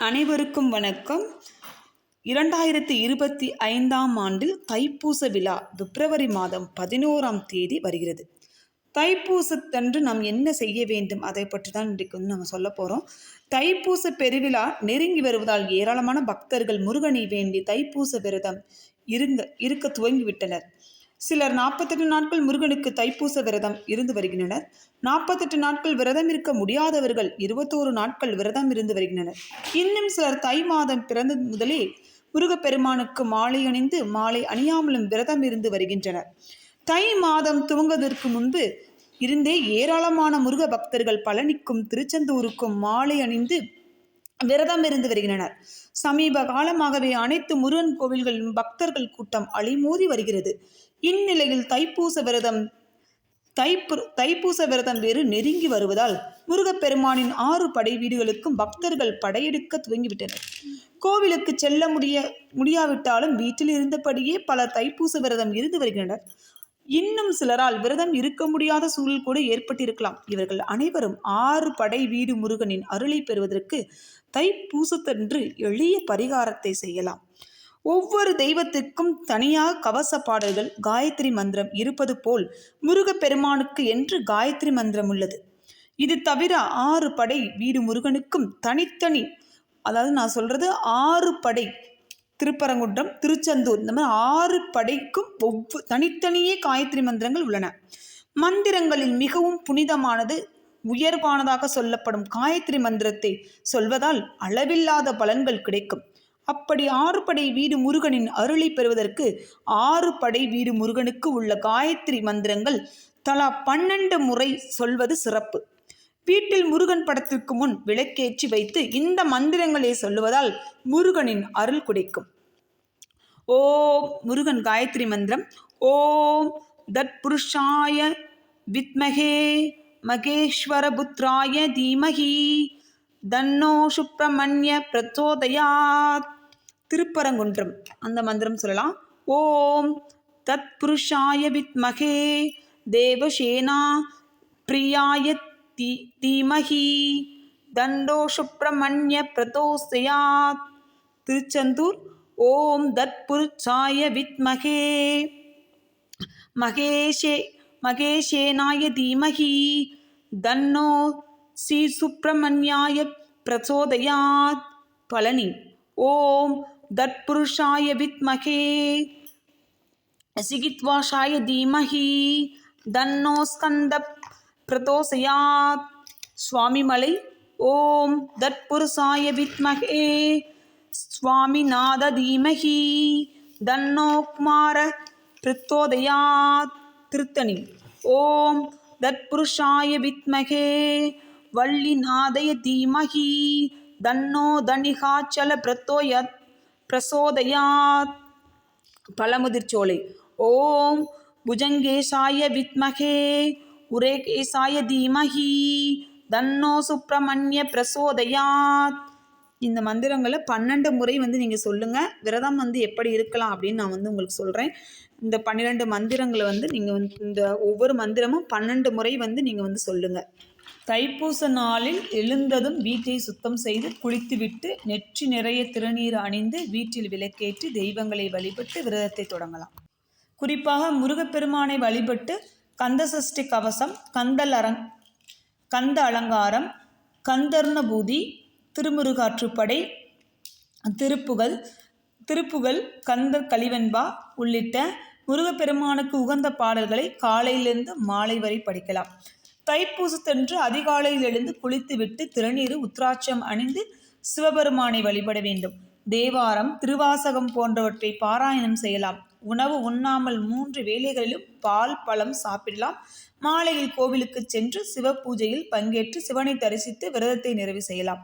அனைவருக்கும் வணக்கம். 2025ஆம் ஆண்டில் தைப்பூச விழா பிப்ரவரி மாதம் 11ஆம் தேதி வருகிறது. தைப்பூசத்தன்று நாம் என்ன செய்ய வேண்டும் அதை பற்றி தான் இன்றைக்கு நம்ம சொல்ல போகிறோம். தைப்பூச பெருவிழா நெருங்கி வருவதால் ஏராளமான பக்தர்கள் முருகனை வேண்டி தைப்பூச விரதம் இருக்க துவங்கிவிட்டனர். சிலர் 48 நாட்கள் முருகனுக்கு தைப்பூச விரதம் இருந்து வருகின்றனர். 48 நாட்கள் விரதம் இருக்க முடியாதவர்கள் 21 நாட்கள் விரதம் இருந்து வருகின்றனர். இன்னும் சிலர் தை மாதம் பிறந்த முதலே முருகப்பெருமானுக்கு மாலை அணிந்து மாலை அணியாமலும் விரதம் இருந்து வருகின்றனர். தை மாதம் துவங்குவதற்கு முன்பு இருந்தே ஏராளமான முருக பக்தர்கள் பழனிக்கும் திருச்செந்தூருக்கும் மாலை அணிந்து விரதம் இருந்து வருகின்றனர். சமீப காலமாகவே அனைத்து முருகன் கோவில்களிலும் பக்தர்கள் கூட்டம் அலைமோதி வருகிறது. இந்நிலையில் தைப்பூச விரதம் வேறு நெருங்கி வருவதால் முருகப்பெருமானின் 6 படை வீடுகளுக்கும் பக்தர்கள் படையெடுக்க துவங்கிவிட்டனர். கோவிலுக்கு செல்ல முடியாவிட்டாலும் வீட்டில் இருந்தபடியே பலர் தைப்பூச விரதம் இருந்து வருகின்றனர். இன்னும் சிலரால் விரதம் இருக்க முடியாத சூழல் கூட ஏற்பட்டிருக்கலாம். இவர்கள் அனைவரும் 6 படை வீடு முருகனின் அருளை பெறுவதற்கு தைப்பூசத்தன்று எளிய பரிகாரத்தை செய்யலாம். ஒவ்வொரு தெய்வத்திற்கும் தனியாக கவச பாடல்கள், காயத்ரி மந்திரம் இருப்பது போல் முருகப்பெருமானுக்கு என்று காயத்ரி மந்திரம் உள்ளது. இது தவிர 6 படை வீடு முருகனுக்கும் தனித்தனி, அதாவது நான் சொல்றது 6 படை, திருப்பரங்குன்றம், திருச்செந்தூர், இந்த மாதிரி 6 படைக்கும் தனித்தனியே காயத்ரி மந்திரங்கள் உள்ளன. மந்திரங்களில் மிகவும் புனிதமானது, உயர்வானதாக சொல்லப்படும் காயத்ரி மந்திரத்தை சொல்வதால் அளவில்லாத பலன்கள் கிடைக்கும். அப்படி 6 படை வீடு முருகனின் அருளை பெறுவதற்கு 6 படை வீடு முருகனுக்கு உள்ள காயத்ரி மந்திரங்கள் தலா 12 முறை சொல்வது சிறப்பு. வீட்டில் முருகன் படத்திற்கு முன் விளக்கேற்றி வைத்து இந்த மந்திரங்களை சொல்லுவதால் முருகனின் அருள் கிடைக்கும். ஓம் முருகன் காயத்ரி மந்திரம். ஓம் தத்புருஷாய வித்மகே மகேஸ்வர புத்ராய தீமகி தன்னோ சுப்ரமண்ய பிரச்சோதயாத். திருப்பரங்குன்றம் அந்த மந்திரம் சொல்லலாம். ஓம் தத்புருஷாய வித்மகே தேவசேனா பிரியாய தீமகி தண்டோ சுப்ரமண்ய பிரச்சோதயாத். திருச்செந்தூர் ஓம் தத்புருஷாய வித்மகே மகேஷேனாய தீமகி தன்னோ ஸ்ரீ சுப்ரமண்யாய பிரச்சோதயாத். பழனி ஓம் தத்புருஷாய வித்மகே சிகித்வாஷாய தீமகி தன்னோ ஸ்கந்த பிரச்சோதயாத். சுவாமிமலை ஓம் தத்புருஷாய வித்மகே சுவாமிநாத தீமகி தன்னோ குமார பிரச்சோதயாத். திருத்தணி ஓம் தத்புருஷாய வித்மகே வள்ளிநாதய தீமகி தன்னோ தனிகாச்சல பிரச்சோதயாத். பழமுதிர்ச்சோலை ஓம் புஜங்கேசாய வித்மகே உரேகேசாய தீமகி தன்னோ சுப்ரமண்ய பிரச்சோதயாத். இந்த மந்திரங்களை 12 முறை நீங்கள் சொல்லுங்கள். விரதம் எப்படி இருக்கலாம் அப்படின்னு நான் உங்களுக்கு சொல்கிறேன். இந்த 12 மந்திரங்களை நீங்கள் இந்த ஒவ்வொரு மந்திரமும் 12 முறை நீங்கள் சொல்லுங்கள். தைப்பூச நாளில் எழுந்ததும் வீட்டை சுத்தம் செய்து குளித்துவிட்டு நெற்றி நிறைய திருநீர் அணிந்து வீட்டில் விளக்கேற்றி தெய்வங்களை வழிபட்டு விரதத்தை தொடங்கலாம். குறிப்பாக முருகப்பெருமானை வழிபட்டு கந்தசஷ்டி கவசம், கந்த அலங்காரம், கந்தர்ணபூதி, திருமுருகாற்றுப்படை, திருப்புகள், கந்தர் கலிவெண்பா உள்ளிட்ட முருகப்பெருமானுக்கு உகந்த பாடல்களை காலையிலிருந்து மாலை வரை படிக்கலாம். தைப்பூசத்தன்று அதிகாலையில் எழுந்து குளித்துவிட்டு திருநீர் உத்ராட்சம் அணிந்து சிவபெருமானை வழிபட வேண்டும். தேவாரம், திருவாசகம் போன்றவற்றை பாராயணம் செய்யலாம். உணவு உண்ணாமல் 3 வேளைகளிலும் பால், பழம் சாப்பிடலாம். மாலையில் கோவிலுக்கு சென்று சிவ பூஜையில் பங்கேற்று சிவனை தரிசித்து விரதத்தை நிறைவு செய்யலாம்.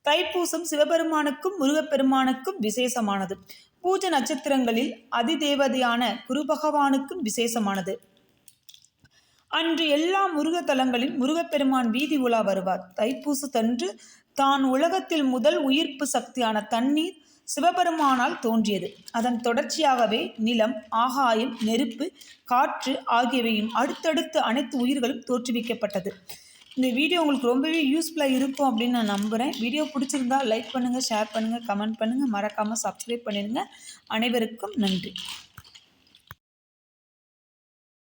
தைப்பூசம் சிவபெருமானுக்கும் முருகப்பெருமானுக்கும் விசேஷமானது. பூஜ நட்சத்திரங்களில் அதிதேவதையான குரு பகவானுக்கும் விசேஷமானது. அன்று எல்லா முருக தலங்களில் முருகப்பெருமான் வீதி உலா வருவார். தைப்பூசத்தன்று தான் உலகத்தில் முதல் உயிர்ப்பு சக்தியான தண்ணீர் சிவபெருமானால் தோன்றியது. அதன் தொடர்ச்சியாகவே நிலம், ஆகாயம், நெருப்பு, காற்று ஆகியவையும் அடுத்தடுத்து அனைத்து உயிர்களும் தோற்றுவிக்கப்பட்டது. இந்த வீடியோ உங்களுக்கு ரொம்பவே யூஸ்ஃபுல்லாக இருக்கும் அப்படின்னு நான் நம்புகிறேன். வீடியோ பிடிச்சிருந்தா லைக் பண்ணுங்கள், ஷேர் பண்ணுங்கள், கமெண்ட் பண்ணுங்கள், மறக்காமல் சப்ஸ்கிரைப் பண்ணிடுங்க. அனைவருக்கும் நன்றி.